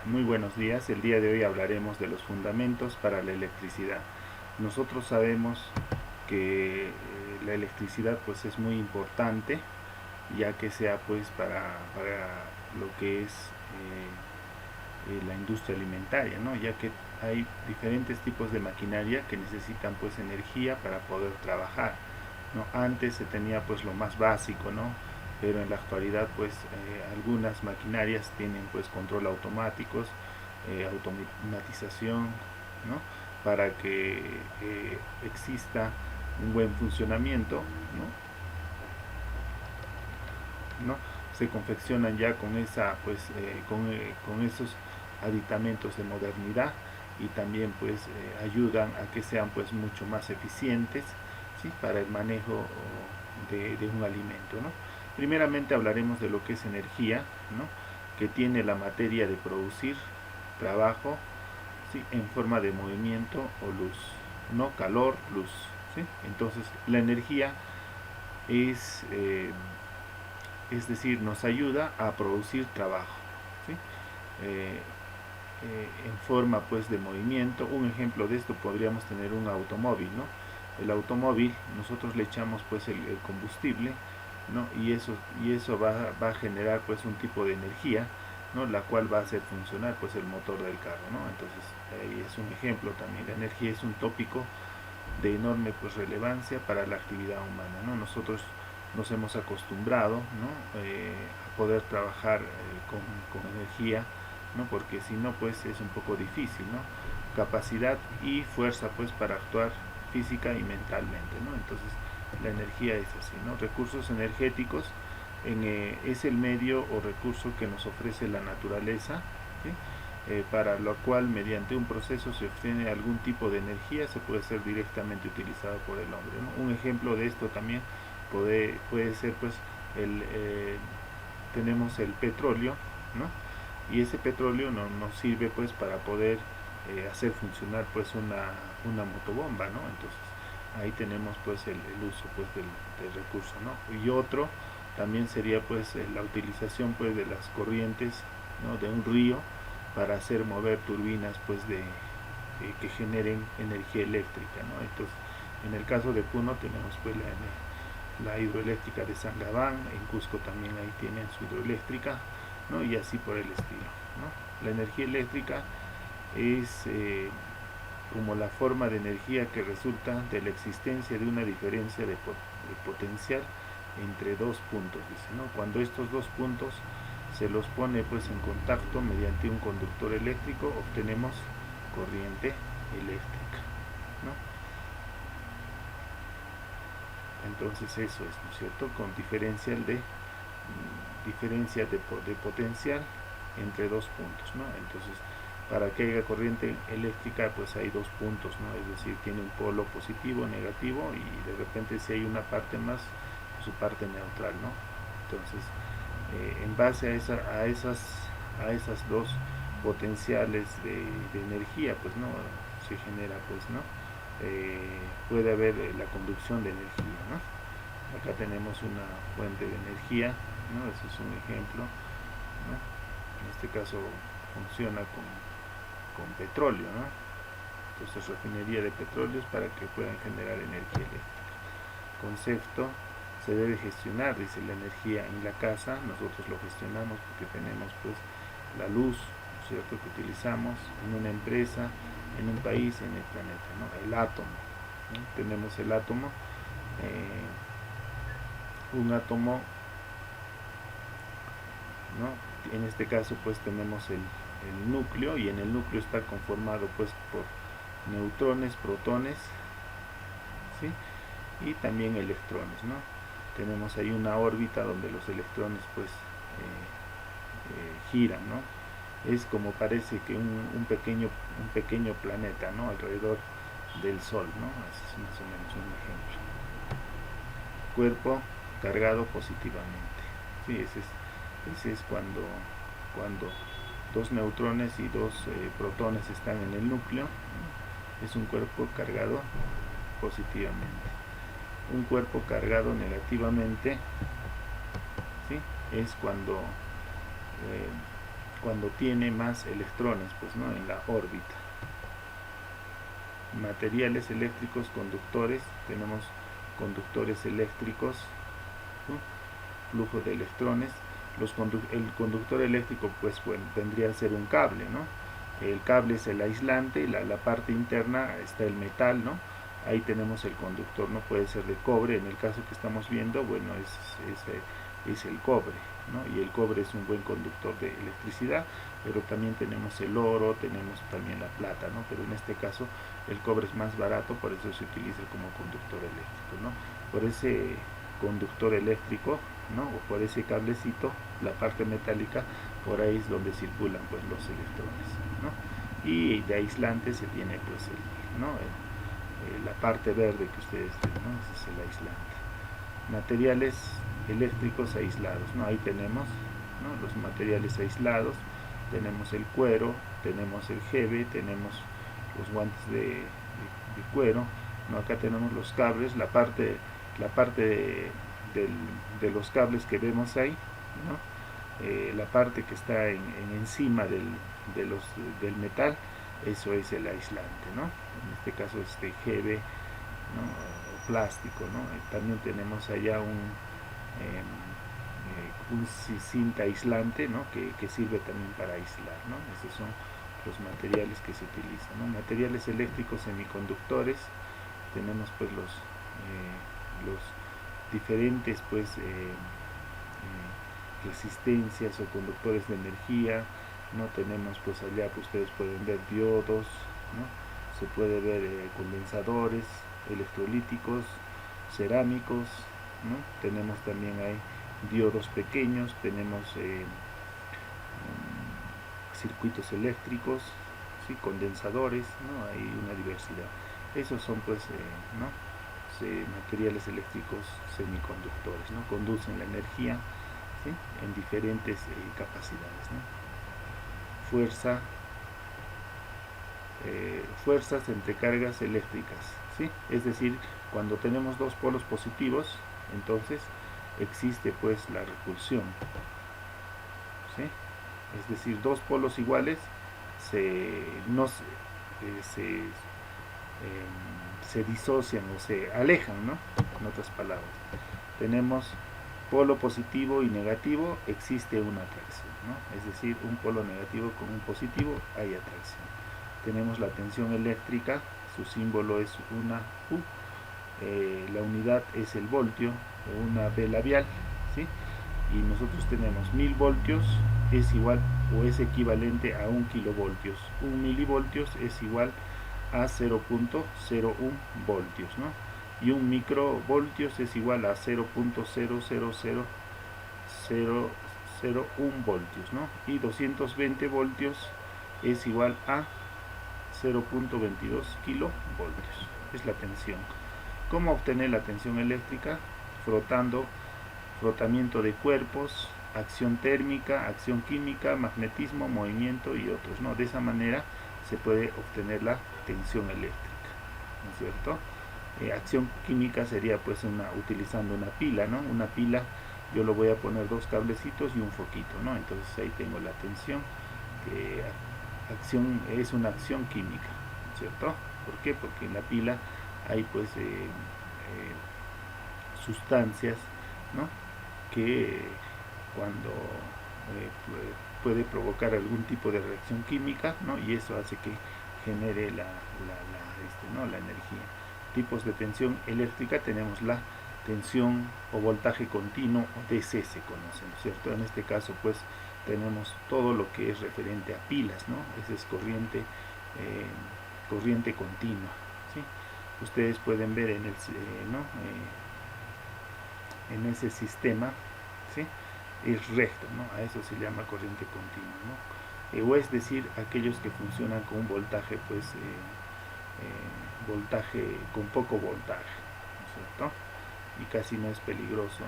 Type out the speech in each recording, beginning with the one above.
Muy buenos días. El día de hoy hablaremos de los fundamentos para la electricidad. Nosotros sabemos que la electricidad pues es muy importante, ya que sea pues para lo que es la industria alimentaria, ¿no? Ya que hay diferentes tipos de maquinaria que necesitan pues energía para poder trabajar, ¿no? Antes se tenía pues lo más básico, ¿no? Pero en la actualidad pues algunas maquinarias tienen pues control automáticos, automatización, ¿no? Para que exista un buen funcionamiento, ¿no? Se confeccionan ya con esa con esos aditamentos de modernidad, y también pues ayudan a que sean pues mucho más eficientes, ¿sí? Para el manejo de un alimento, ¿no? Primeramente hablaremos de lo que es energía, ¿no? Que tiene la materia de producir trabajo, ¿sí? En forma de movimiento o luz, no calor, luz, ¿sí? Entonces la energía es es decir, nos ayuda a producir trabajo, ¿sí? Eh, en forma pues de movimiento. Un ejemplo de esto podríamos tener un automóvil, ¿no? El automóvil, nosotros le echamos pues el combustible, ¿no? Y eso va a generar pues un tipo de energía, ¿no? La cual va a hacer funcionar pues el motor del carro, ¿no? Entonces ahí es un ejemplo también. La energía es un tópico de enorme pues relevancia para la actividad humana, ¿no? Nosotros nos hemos acostumbrado, ¿no? A poder trabajar con energía, ¿no? Porque si no pues es un poco difícil, ¿no? Capacidad y fuerza pues para actuar física y mentalmente, ¿no? Entonces la energía es así, ¿no? Recursos energéticos es el medio o recurso que nos ofrece la naturaleza, ¿sí? Para lo cual mediante un proceso se obtiene algún tipo de energía, se puede ser directamente utilizado por el hombre, ¿no? Un ejemplo de esto también puede ser pues tenemos el petróleo, ¿no? Y ese petróleo nos sirve pues para poder hacer funcionar pues una motobomba, ¿no? Entonces ahí tenemos pues el uso pues del recurso, ¿no? Y otro también sería pues la utilización pues de las corrientes, ¿no? De un río para hacer mover turbinas pues que generen energía eléctrica, ¿no? Entonces en el caso de Puno tenemos pues la hidroeléctrica de San Gabán, en Cusco también ahí tienen su hidroeléctrica, ¿no? Y así por el estilo, ¿no? La energía eléctrica es como la forma de energía que resulta de la existencia de una diferencia de potencial entre dos puntos, dice, ¿no? Cuando estos dos puntos se los pone pues en contacto mediante un conductor eléctrico, obtenemos corriente eléctrica, ¿no? Entonces eso es, ¿no es cierto? Con diferencia de potencial entre dos puntos, ¿no? Entonces, para que haya corriente eléctrica, pues hay dos puntos, ¿no? Es decir, tiene un polo positivo, negativo, y de repente si hay una parte más, su parte neutral, ¿no? Entonces, en base a esas dos potenciales de energía, pues, ¿no? Se genera, pues, ¿no? Puede haber la conducción de energía, ¿no? Acá tenemos una fuente de energía, ¿no? Ese es un ejemplo, ¿no? En este caso funciona con petróleo, ¿no? Entonces refinería de petróleos para que puedan generar energía eléctrica. Concepto: se debe gestionar, dice, la energía en la casa. Nosotros lo gestionamos porque tenemos pues la luz, ¿cierto?, que utilizamos en una empresa, en un país, en el planeta, ¿no? El átomo, ¿no? Tenemos el átomo, un átomo, ¿no? En este caso pues tenemos el núcleo, y en el núcleo está conformado pues por neutrones, protones, ¿sí? Y también electrones, ¿no? Tenemos ahí una órbita donde los electrones pues giran, ¿no? Es como parece que un pequeño planeta, ¿no? Alrededor del Sol, ¿no? Así es más o menos un ejemplo. Cuerpo cargado positivamente, sí, ese es cuando dos neutrones y dos protones están en el núcleo, ¿no? Es un cuerpo cargado positivamente. Un cuerpo cargado negativamente, ¿sí? Es cuando cuando tiene más electrones, pues, ¿no?, en la órbita. Materiales eléctricos conductores, tenemos conductores eléctricos, ¿no?, flujo de electrones. El conductor eléctrico, pues, bueno, vendría a ser un cable, ¿no? El cable es el aislante, la parte interna está el metal, ¿no? Ahí tenemos el conductor, no puede ser de cobre, en el caso que estamos viendo, bueno, es el cobre, ¿no? Y el cobre es un buen conductor de electricidad, pero también tenemos el oro, tenemos también la plata, ¿no? Pero en este caso el cobre es más barato, por eso se utiliza como conductor eléctrico, ¿no? Por ese conductor eléctrico, ¿no?, o por ese cablecito, la parte metálica, por ahí es donde circulan, pues, los electrones, ¿no? Y de aislante se tiene, pues, la parte verde que ustedes ven, ¿no? Ese es el aislante. Materiales eléctricos aislados, ¿no? Ahí tenemos, ¿no?, los materiales aislados. Tenemos el cuero, tenemos el jeve, tenemos los guantes de cuero, ¿no? Acá tenemos los cables, la parte de los cables que vemos ahí, ¿no? La parte que está encima del metal, eso es el aislante, ¿no? En este caso es de jeve, ¿no?, o plástico, ¿no? También tenemos allá un cinta aislante, ¿no?, que sirve también para aislar, ¿no? Esos son los materiales que se utilizan, ¿no? Materiales eléctricos semiconductores, tenemos, pues, los diferentes, pues, resistencias o conductores de energía, ¿no? Tenemos, pues, allá, pues, ustedes pueden ver diodos, ¿no? Se puede ver condensadores electrolíticos, cerámicos, ¿no? Tenemos también ahí diodos pequeños, tenemos circuitos eléctricos, ¿sí?, condensadores, ¿no? Hay una diversidad. Esos son, pues, ¿no?, materiales eléctricos semiconductores, ¿no? Conducen la energía, ¿sí?, en diferentes capacidades, ¿no? Fuerzas entre cargas eléctricas, ¿sí? Es decir, cuando tenemos dos polos positivos, entonces existe, pues, la repulsión, ¿sí? Es decir, dos polos iguales se disocian o se alejan, ¿no? En otras palabras, tenemos polo positivo y negativo, existe una atracción, ¿no? Es decir, un polo negativo con un positivo, hay atracción. Tenemos la tensión eléctrica, su símbolo es una U, la unidad es el voltio, o una B labial, ¿sí? Y nosotros tenemos 1000 voltios es igual o es equivalente a 1 kilovoltios. 1 milivoltios es igual a 0.01 voltios, ¿no? Y 1 microvoltios es igual a 0.000001 voltios, ¿no? Y 220 voltios es igual a 0.22 kilovoltios. Es la tensión. ¿Cómo obtener la tensión eléctrica? Frotamiento de cuerpos, acción térmica, acción química, magnetismo, movimiento y otros, ¿no? De esa manera se puede obtener la tensión eléctrica, ¿no es cierto? Acción química sería, pues, utilizando una pila, ¿no? Una pila, yo lo voy a poner dos cablecitos y un foquito, ¿no? Entonces ahí tengo la tensión. Es una acción química, ¿no es cierto? ¿Por qué? Porque en la pila hay, pues, sustancias, ¿no?, que cuando puede provocar algún tipo de reacción química, ¿no?, y eso hace que genere la energía. Tipos de tensión eléctrica, tenemos la tensión o voltaje continuo, o DC se conoce, ¿no es cierto? En este caso, pues, tenemos todo lo que es referente a pilas, ¿no? Esa es corriente continua, ¿sí? Ustedes pueden ver en ese sistema, ¿sí?, es recto, ¿no? A eso se llama corriente continua, ¿no? O es decir, aquellos que funcionan con un voltaje, pues, con poco voltaje, ¿no es cierto? Y casi no es peligroso.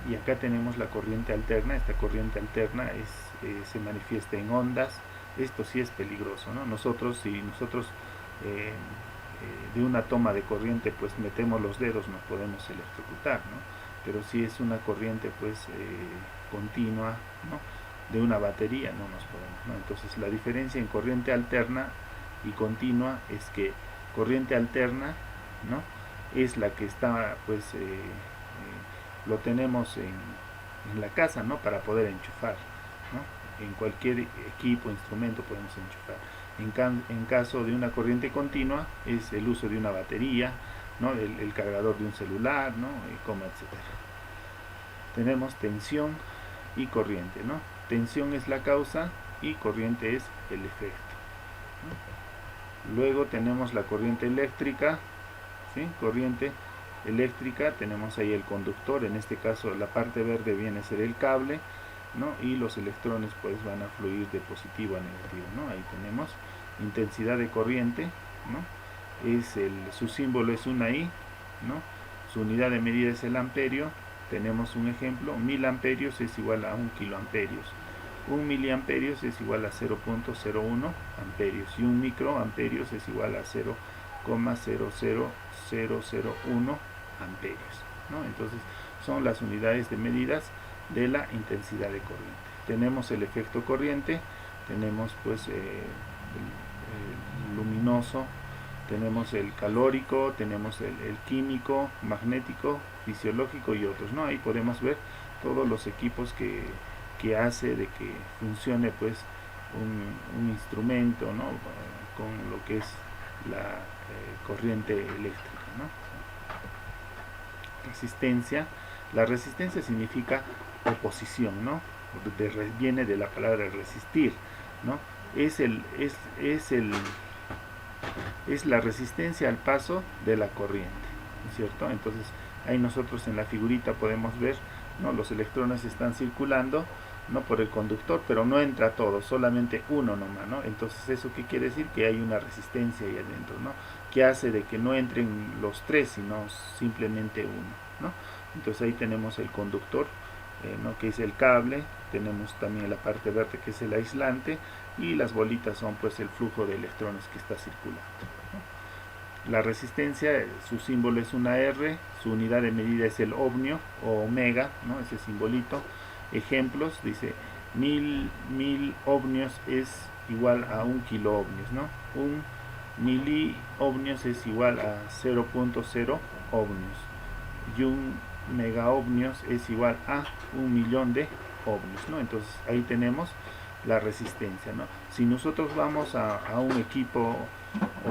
Y acá tenemos la corriente alterna. Esta corriente alterna se manifiesta en ondas. Esto sí es peligroso, ¿no? Si nosotros de una toma de corriente, pues, metemos los dedos, nos podemos electrocutar, ¿no? Pero si es una corriente, pues, continua, ¿no?, de una batería no nos podemos, ¿no? Entonces la diferencia en corriente alterna y continua es que corriente alterna, ¿no?, es la que está, pues, lo tenemos en la casa, ¿no?, para poder enchufar, ¿no? En cualquier equipo, instrumento podemos enchufar. En caso de una corriente continua es el uso de una batería, ¿no?, el cargador de un celular, ¿no?, etcétera. Tenemos tensión y corriente, ¿no? Tensión es la causa y corriente es el efecto, ¿no? Luego tenemos la corriente eléctrica, ¿sí? Corriente eléctrica, tenemos ahí el conductor, en este caso la parte verde viene a ser el cable, ¿no?, y los electrones pues van a fluir de positivo a negativo, ¿no? Ahí tenemos intensidad de corriente, ¿no? Su símbolo es una I, ¿no? Su unidad de medida es el amperio. Tenemos un ejemplo: 1000 amperios es igual a 1 kiloamperios. 1 miliamperios es igual a 0.01 amperios y 1 microamperios es igual a 0,00001 amperios, ¿no? Entonces son las unidades de medidas de la intensidad de corriente. Tenemos el efecto corriente, tenemos pues el luminoso, tenemos el calórico, tenemos el químico, magnético, fisiológico y otros, ¿no? Ahí podemos ver todos los equipos que hace de que funcione pues un instrumento, ¿no?, con lo que es la corriente eléctrica, ¿no? Resistencia. La resistencia significa oposición, ¿no? Viene de la palabra resistir, ¿no? Es la resistencia al paso de la corriente, ¿no es cierto? Entonces ahí nosotros en la figurita podemos ver, ¿no?, los electrones están circulando, ¿no?, por el conductor, pero no entra todo, solamente uno nomás, ¿no? Entonces ¿eso qué quiere decir? Que hay una resistencia ahí adentro, ¿no?, que hace de que no entren los tres, sino simplemente uno, ¿no? Entonces ahí tenemos el conductor, ¿no?, que es el cable. Tenemos también la parte verde, que es el aislante, y las bolitas son pues el flujo de electrones que está circulando, ¿no? La resistencia, su símbolo es una R, su unidad de medida es el ohmio o omega, ¿no?, ese simbolito. Ejemplos, dice 1000 ohmios es igual a 1 kiloohmios, ¿no? 1 miliohmios es igual a 0.0 ohmios y 1 megaohmios es igual a 1.000.000 de ohmios, ¿no? Entonces ahí tenemos la resistencia, ¿no? Si nosotros vamos a un equipo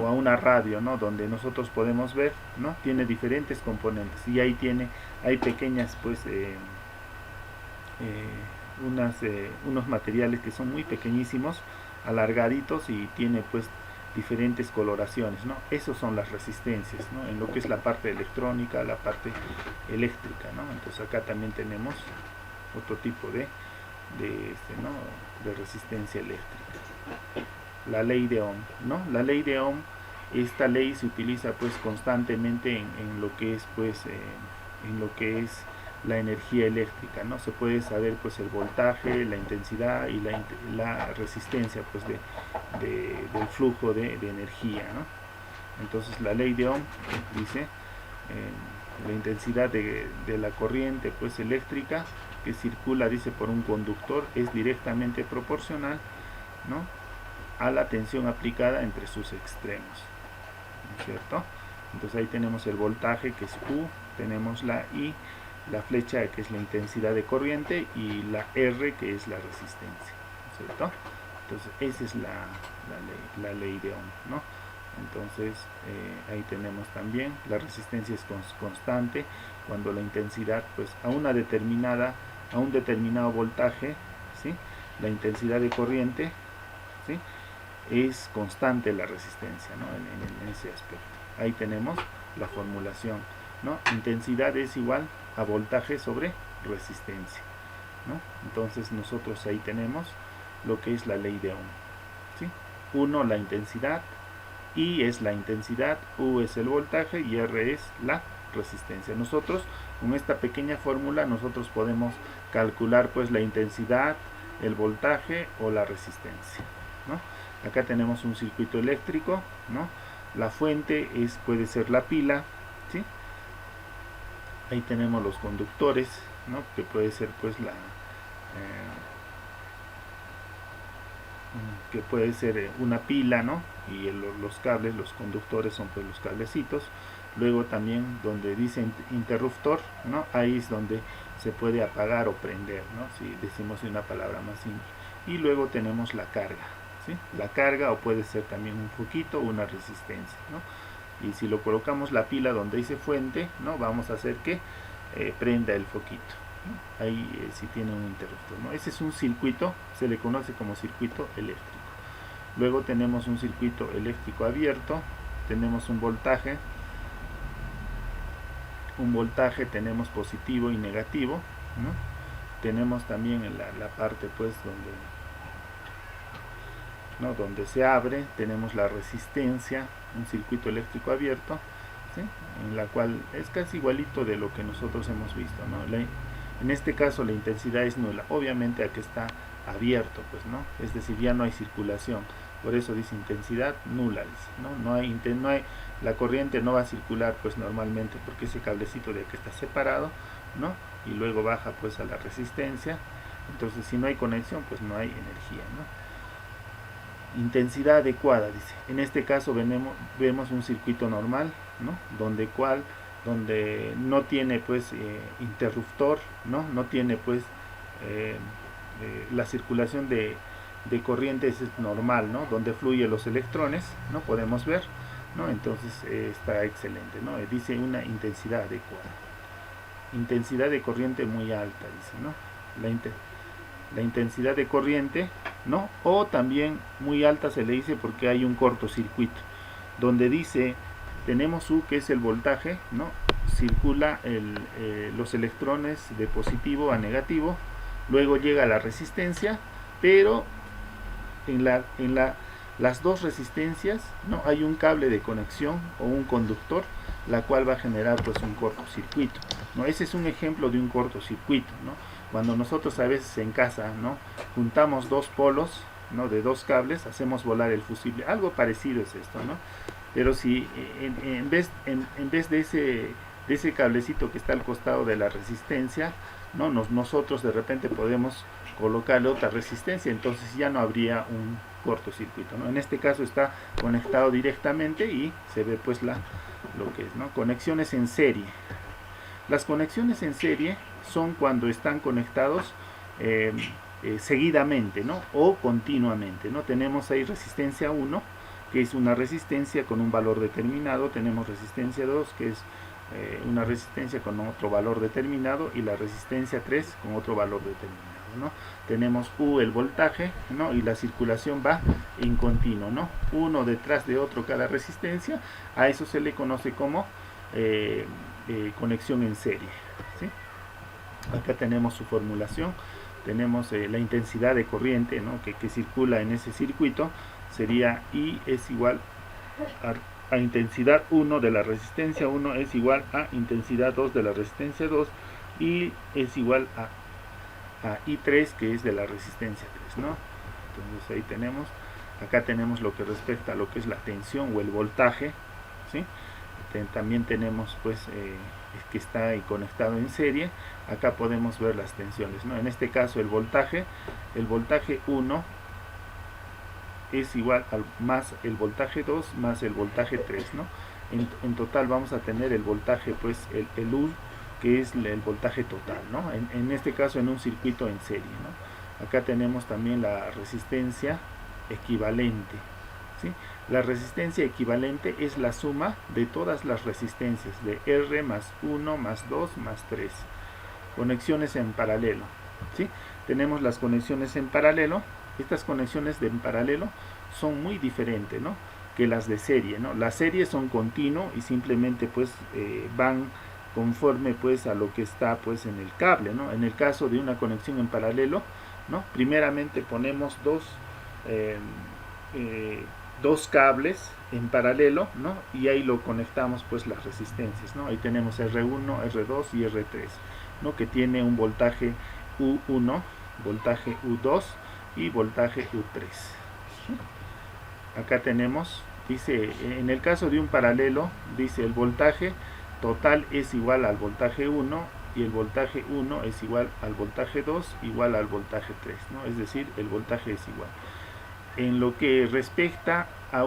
o a una radio, ¿no?, donde nosotros podemos ver, ¿no?, tiene diferentes componentes y ahí hay pequeñas pues unos materiales que son muy pequeñísimos, alargaditos, y tiene pues diferentes coloraciones, ¿no? Esos son las resistencias, ¿no?, en lo que es la parte electrónica, la parte eléctrica, ¿no? Entonces acá también tenemos otro tipo de resistencia eléctrica. La ley de Ohm, ¿no? La ley de Ohm, esta ley se utiliza pues constantemente en lo que es pues en lo que es la energía eléctrica, ¿no? Se puede saber pues el voltaje, la intensidad y la resistencia pues del flujo de energía, ¿no? Entonces la ley de Ohm dice la intensidad de la corriente pues eléctrica que circula, dice, por un conductor es directamente proporcional, ¿no?, a la tensión aplicada entre sus extremos, ¿no es cierto? Entonces ahí tenemos el voltaje, que es U, tenemos la I, la flecha, que es la intensidad de corriente, y la R, que es la resistencia, ¿no es cierto? Entonces esa es la ley de Ohm, ¿no? Entonces ahí tenemos también la resistencia es constante cuando la intensidad pues a un determinado voltaje, ¿sí?, la intensidad de corriente, ¿sí?, es constante la resistencia, ¿no?, en ese aspecto. Ahí tenemos la formulación, ¿no? Intensidad es igual a voltaje sobre resistencia, ¿no? Entonces nosotros ahí tenemos lo que es la ley de Ohm, ¿sí? 1 la intensidad, I es la intensidad, U es el voltaje y R es la resistencia. Nosotros con esta pequeña fórmula nosotros podemos calcular pues la intensidad, el voltaje o la resistencia, ¿no? Acá tenemos un circuito eléctrico, ¿no? La fuente puede ser la pila, ¿sí? Ahí tenemos los conductores, ¿no?, que puede ser pues que puede ser una pila, ¿no? Y los cables, los conductores son pues los cablecitos. Luego también donde dice interruptor, ¿no? Ahí es donde se puede apagar o prender, ¿no? Si decimos una palabra más simple. Y luego tenemos la carga, ¿sí? La carga, o puede ser también un foquito o una resistencia, ¿no? Y si lo colocamos la pila donde dice fuente, ¿no? Vamos a hacer que prenda el foquito, ¿no? Ahí si tiene un interruptor, ¿no? Ese es un circuito, se le conoce como circuito eléctrico. Luego tenemos un circuito eléctrico abierto, tenemos un voltaje tenemos positivo y negativo, ¿no? Tenemos también en la parte pues donde se abre, tenemos la resistencia, un circuito eléctrico abierto, ¿sí? En la cual es casi igualito de lo que nosotros hemos visto, ¿no? En este caso la intensidad es nula, obviamente aquí está abierto, pues, ¿no? Es decir, ya no hay circulación, por eso dice intensidad nula, ¿no? No hay, la corriente no va a circular pues normalmente, porque ese cablecito de aquí está separado, ¿no? Y luego baja pues a la resistencia. Entonces si no hay conexión pues no hay energía, ¿no? Intensidad adecuada, dice. En este caso vemos un circuito normal, ¿no? Donde no tiene pues interruptor, no tiene pues la circulación de corrientes es normal, ¿no? Donde fluyen los electrones, ¿no? Podemos ver, ¿no? Entonces está excelente, ¿no? Dice una intensidad adecuada. Intensidad de corriente muy alta, dice, ¿no? La intensidad de corriente, ¿no? O también muy alta se le dice porque hay un cortocircuito, donde dice, tenemos U, que es el voltaje, ¿no? Circula los electrones de positivo a negativo, luego llega la resistencia, pero en las dos resistencias, ¿no? Hay un cable de conexión o un conductor, la cual va a generar pues un cortocircuito, ¿no? Ese es un ejemplo de un cortocircuito, ¿no? Cuando nosotros a veces en casa, ¿no? Juntamos dos polos, ¿no? De dos cables, hacemos volar el fusible, algo parecido es esto, ¿no? Pero si en vez de ese cablecito que está al costado de la resistencia, ¿no? Nosotros de repente podemos colocarle otra resistencia, entonces ya no habría un cortocircuito, ¿no? En este caso está conectado directamente y se ve pues lo que es, ¿no? Conexiones en serie. Las conexiones en serie son cuando están conectados seguidamente, ¿no? O continuamente, ¿no? Tenemos ahí resistencia 1, que es una resistencia con un valor determinado, tenemos resistencia 2, que es una resistencia con otro valor determinado, y la resistencia 3 con otro valor determinado, ¿no? Tenemos U, el voltaje, ¿no? Y la circulación va en continuo, ¿no? Uno detrás de otro cada resistencia. A eso se le conoce como conexión en serie, ¿sí? Acá tenemos su formulación, tenemos la intensidad de corriente, ¿no? que circula en ese circuito, sería I es igual a intensidad 1 de la resistencia 1 es igual a intensidad 2 de la resistencia 2, y es igual a I3, que es de la resistencia 3, ¿no? Entonces ahí tenemos, acá tenemos lo que respecta a lo que es la tensión o el voltaje, ¿sí? También tenemos pues que está ahí conectado en serie. Acá podemos ver las tensiones, ¿no? En este caso el voltaje 1 es igual más el voltaje 2 más el voltaje 3, ¿no? En total vamos a tener el voltaje, pues el U, que es el voltaje total, ¿no? En este caso en un circuito en serie, ¿no? Acá tenemos también la resistencia equivalente, ¿sí? La resistencia equivalente es la suma de todas las resistencias, de R más 1 más 2 más 3. Conexiones en paralelo, ¿sí? Tenemos las conexiones en paralelo. Estas conexiones en paralelo son muy diferentes, ¿no? Que las de serie, ¿no? Las series son continuo y simplemente pues van conforme pues a lo que está pues en el cable, ¿no? En el caso de una conexión en paralelo, ¿no? Primeramente ponemos dos cables en paralelo, ¿no? Y ahí lo conectamos pues las resistencias, ¿no? Ahí tenemos R1, R2 y R3, ¿no? Que tiene un voltaje U1, voltaje U2 y voltaje U3. Acá tenemos, dice, en el caso de un paralelo, dice el voltaje total es igual al voltaje 1 y el voltaje 1 es igual al voltaje 2 igual al voltaje 3, ¿no? Es decir, el voltaje es igual. en lo que respecta a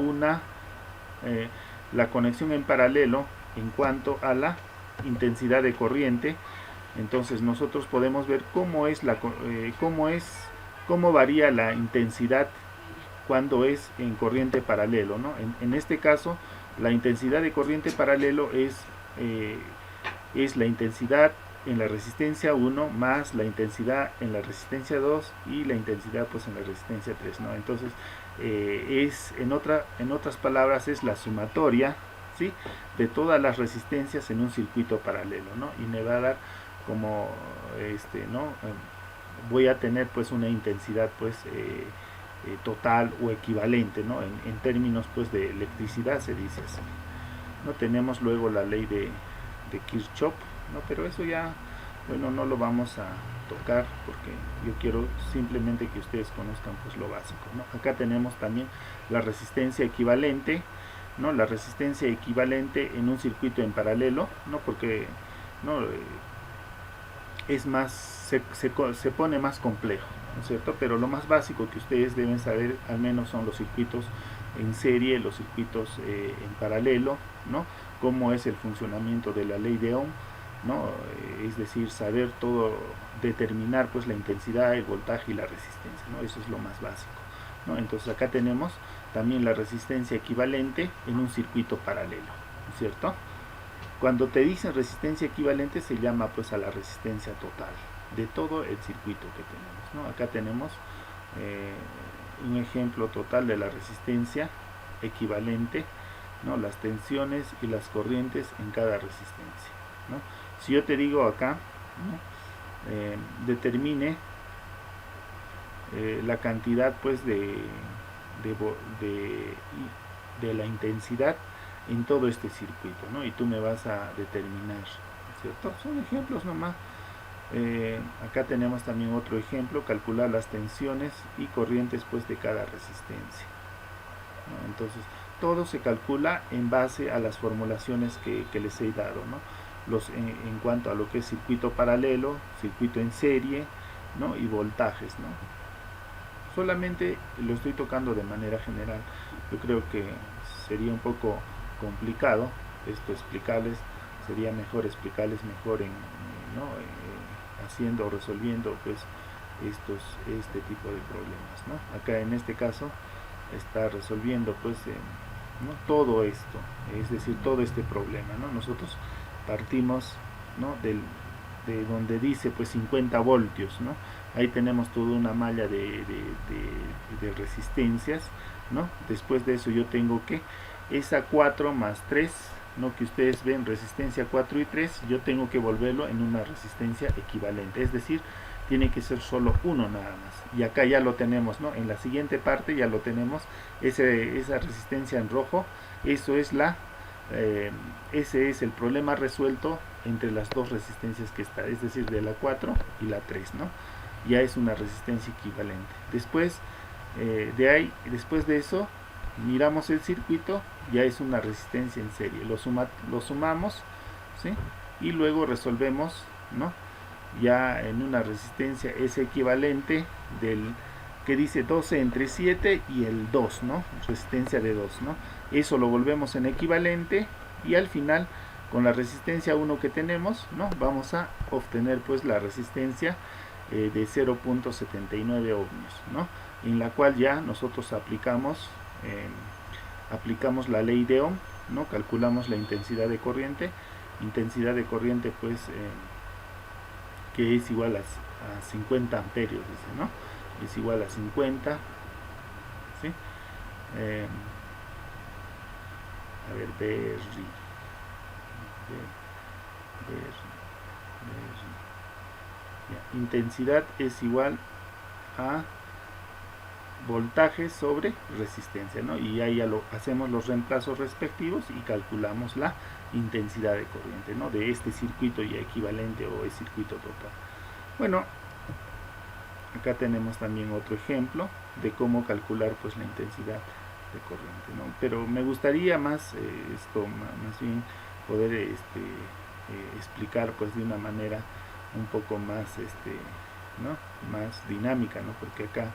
la conexión en paralelo en cuanto a la intensidad de corriente. Entonces nosotros podemos ver cómo varía la intensidad cuando es en corriente paralelo, ¿no? En este caso, la intensidad de corriente paralelo es la intensidad en la resistencia 1 más la intensidad en la resistencia 2 y la intensidad pues en la resistencia 3, ¿no? Entonces en otras palabras es la sumatoria, ¿sí?, de todas las resistencias en un circuito paralelo, ¿no? Y me va a dar como ¿no? Voy a tener pues una intensidad pues total o equivalente, ¿no? En términos pues de electricidad se dice así, ¿no? Tenemos luego la ley de Kirchhoff, ¿no? Pero eso ya, bueno, no lo vamos a tocar porque yo quiero simplemente que ustedes conozcan pues lo básico, ¿no? Acá tenemos también la resistencia equivalente, ¿no? La resistencia equivalente en un circuito en paralelo, ¿no? Porque ¿no? Es más, se pone más complejo, ¿no es cierto? Pero lo más básico que ustedes deben saber al menos son los circuitos en serie, los circuitos en paralelo, ¿no? Cómo es el funcionamiento de la ley de Ohm, ¿no? Es decir, saber todo, determinar pues la intensidad, el voltaje y la resistencia, ¿no? Eso es lo más básico, ¿no? Entonces acá tenemos también la resistencia equivalente en un circuito paralelo, ¿no es cierto? Cuando te dicen resistencia equivalente se llama pues a la resistencia total de todo el circuito que tenemos, ¿no? Acá tenemos un ejemplo total de la resistencia equivalente, ¿no? Las tensiones y las corrientes en cada resistencia, ¿no? Si yo te digo acá, ¿no? Determine la cantidad pues de la intensidad en todo este circuito, ¿no? Y tú me vas a determinar, ¿cierto? Son ejemplos nomás. Acá tenemos también otro ejemplo, calcular las tensiones y corrientes pues de cada resistencia, ¿no? Entonces todo se calcula en base a las formulaciones que les he dado, ¿no? En cuanto a lo que es circuito paralelo, circuito en serie, ¿no? Y voltajes, ¿no? Solamente lo estoy tocando de manera general. Yo creo que sería un poco complicado esto explicarles, sería mejor explicarles mejor ¿no? Haciendo o resolviendo pues este tipo de problemas, ¿no? Acá en este caso está resolviendo pues ¿no? Todo esto, es decir, todo este problema, ¿no? Nosotros partimos, ¿no? de donde dice pues 50 voltios, ¿no? Ahí tenemos toda una malla de resistencias, ¿no? Después de eso yo tengo que esa 4 más 3, ¿no? Que ustedes ven resistencia 4 y 3, yo tengo que volverlo en una resistencia equivalente, es decir, tiene que ser solo uno nada más. Y acá ya lo tenemos, ¿no? En la siguiente parte ya lo tenemos, esa resistencia en rojo, eso es ese es el problema resuelto entre las dos resistencias que está, es decir, de la 4 y la 3, ¿no? Ya es una resistencia equivalente. Después después de eso, miramos el circuito, ya es una resistencia en serie. Lo sumamos, ¿sí? Y luego resolvemos, ¿no? Ya en una resistencia es equivalente del que dice 12 entre 7 y el 2, ¿no? Resistencia de 2, ¿no? Eso lo volvemos en equivalente y al final con la resistencia 1 que tenemos, ¿no? Vamos a obtener pues la resistencia de 0.79 ohmios, ¿no? En la cual ya nosotros aplicamos la ley de Ohm, ¿no? Calculamos la intensidad de corriente pues que es igual a 50 amperios, dice, ¿no? Es igual a 50, ¿sí? A ver, ya, intensidad es igual a voltaje sobre resistencia, ¿no? Y ahí ya hacemos los reemplazos respectivos y calculamos la intensidad de corriente, ¿no? De este circuito ya equivalente o el circuito total. Bueno, acá tenemos también otro ejemplo de cómo calcular pues la intensidad de corriente, ¿no? Pero me gustaría más más bien poder explicar pues de una manera un poco más ¿no? Más dinámica, ¿no? Porque acá